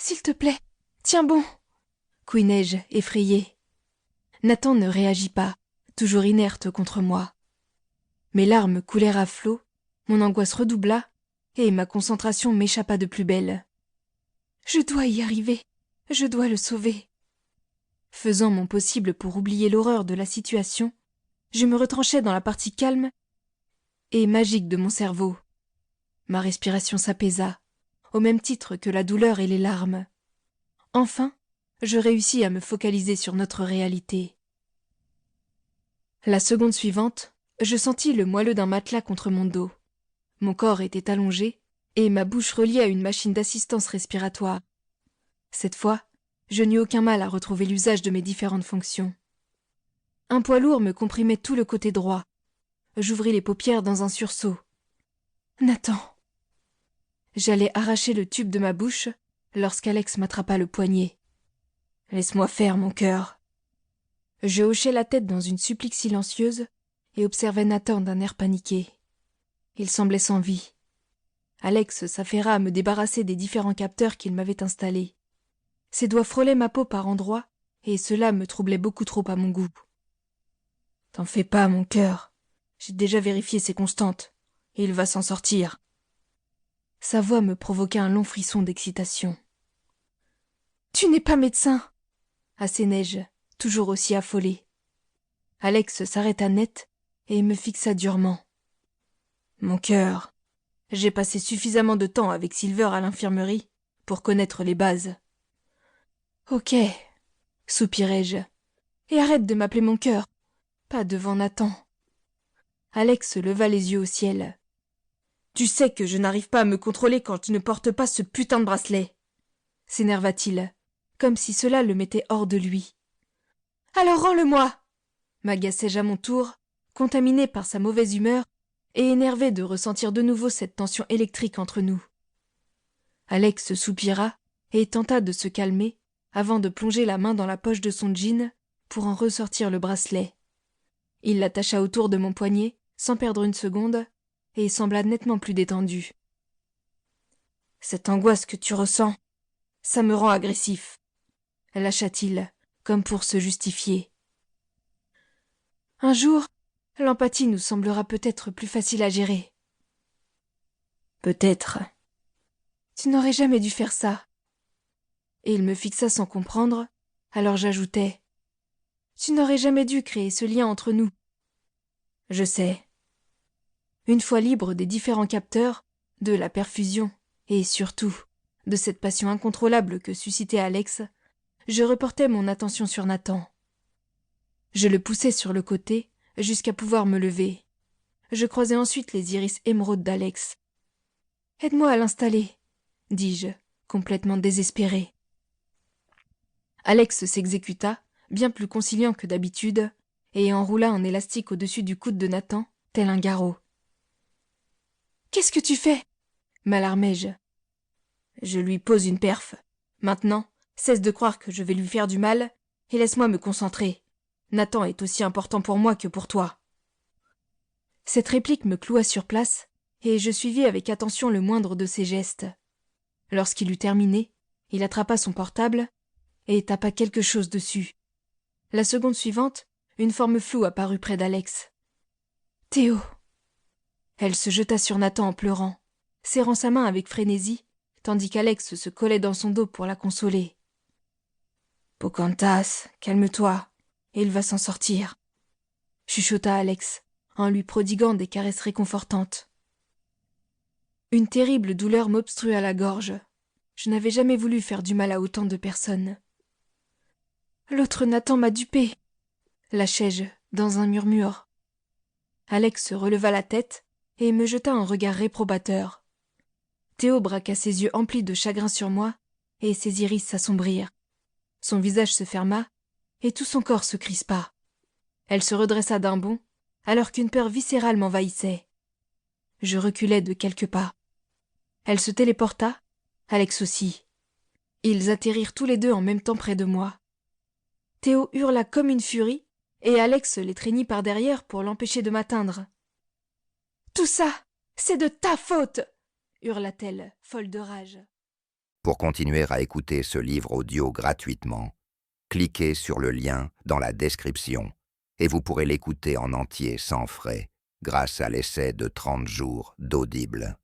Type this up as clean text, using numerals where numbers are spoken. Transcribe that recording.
S'il te plaît, tiens bon, couinai-je, effrayée. Nathan ne réagit pas, toujours inerte contre moi. Mes larmes coulèrent à flots, mon angoisse redoubla, et ma concentration m'échappa de plus belle. Je dois y arriver, je dois le sauver. Faisant mon possible pour oublier l'horreur de la situation, je me retranchai dans la partie calme et magique de mon cerveau. Ma respiration s'apaisa, au même titre que la douleur et les larmes. Enfin, je réussis à me focaliser sur notre réalité. La seconde suivante, je sentis le moelleux d'un matelas contre mon dos. Mon corps était allongé et ma bouche reliée à une machine d'assistance respiratoire. Cette fois, je n'eus aucun mal à retrouver l'usage de mes différentes fonctions. Un poids lourd me comprimait tout le côté droit. J'ouvris les paupières dans un sursaut. Nathan. J'allais arracher le tube de ma bouche lorsqu'Alex m'attrapa le poignet. Laisse-moi faire, mon cœur. Je hochai la tête dans une supplique silencieuse et observai Nathan d'un air paniqué. Il semblait sans vie. Alex s'affaira à me débarrasser des différents capteurs qu'il m'avait installés. Ses doigts frôlaient ma peau par endroits, et cela me troublait beaucoup trop à mon goût. T'en fais pas, mon cœur. J'ai déjà vérifié ses constantes, et il va s'en sortir. Sa voix me provoqua un long frisson d'excitation. Tu n'es pas médecin, assénai-je, toujours aussi affolé. Alex s'arrêta net et me fixa durement. Mon cœur, j'ai passé suffisamment de temps avec Silver à l'infirmerie pour connaître les bases. Ok, soupirai-je. Et arrête de m'appeler mon cœur, pas devant Nathan. Alex leva les yeux au ciel. Tu sais que je n'arrive pas à me contrôler quand tu ne portes pas ce putain de bracelet, s'énerva-t-il, comme si cela le mettait hors de lui. Alors rends-le-moi, m'agaçai-je à mon tour, contaminé par sa mauvaise humeur et énervé de ressentir de nouveau cette tension électrique entre nous. Alex soupira et tenta de se calmer avant de plonger la main dans la poche de son jean pour en ressortir le bracelet. Il l'attacha autour de mon poignet sans perdre une seconde et sembla nettement plus détendu. Cette angoisse que tu ressens, ça me rend agressif, lâcha-t-il, comme pour se justifier. Un jour, l'empathie nous semblera peut-être plus facile à gérer. Peut-être. Tu n'aurais jamais dû faire ça. Et il me fixa sans comprendre, alors j'ajoutai. Tu n'aurais jamais dû créer ce lien entre nous. Je sais. Une fois libre des différents capteurs, de la perfusion, et surtout, de cette passion incontrôlable que suscitait Alex, je reportai mon attention sur Nathan. Je le poussai sur le côté, jusqu'à pouvoir me lever. Je croisai ensuite les iris émeraudes d'Alex. « Aide-moi à l'installer, » dis-je, complètement désespéré. Alex s'exécuta, bien plus conciliant que d'habitude, et enroula un élastique au-dessus du coude de Nathan, tel un garrot. « Qu'est-ce que tu fais » m'alarmai-je. « Je lui pose une perf. Maintenant, cesse de croire que je vais lui faire du mal, et laisse-moi me concentrer. Nathan est aussi important pour moi que pour toi. » Cette réplique me cloua sur place, et je suivis avec attention le moindre de ses gestes. Lorsqu'il eut terminé, il attrapa son portable et tapa quelque chose dessus. La seconde suivante, une forme floue apparut près d'Alex. « Théo !» Elle se jeta sur Nathan en pleurant, serrant sa main avec frénésie, tandis qu'Alex se collait dans son dos pour la consoler. « Pocahontas, calme-toi, et il va s'en sortir, » chuchota Alex, en lui prodiguant des caresses réconfortantes. Une terrible douleur m'obstrua la gorge. Je n'avais jamais voulu faire du mal à autant de personnes. « L'autre Nathan m'a dupé !» lâchai-je, dans un murmure. Alex releva la tête et me jeta un regard réprobateur. Théo braqua ses yeux emplis de chagrin sur moi, et ses iris s'assombrirent. Son visage se ferma, et tout son corps se crispa. Elle se redressa d'un bond, alors qu'une peur viscérale m'envahissait. Je reculai de quelques pas. Elle se téléporta, Alex aussi. Ils atterrirent tous les deux en même temps près de moi. Théo hurla comme une furie, et Alex l'étreignit par derrière pour l'empêcher de m'atteindre. « Tout ça, c'est de ta faute !» hurla-t-elle, folle de rage. Pour continuer à écouter ce livre audio gratuitement, cliquez sur le lien dans la description et vous pourrez l'écouter en entier sans frais grâce à l'essai de 30 jours d'Audible.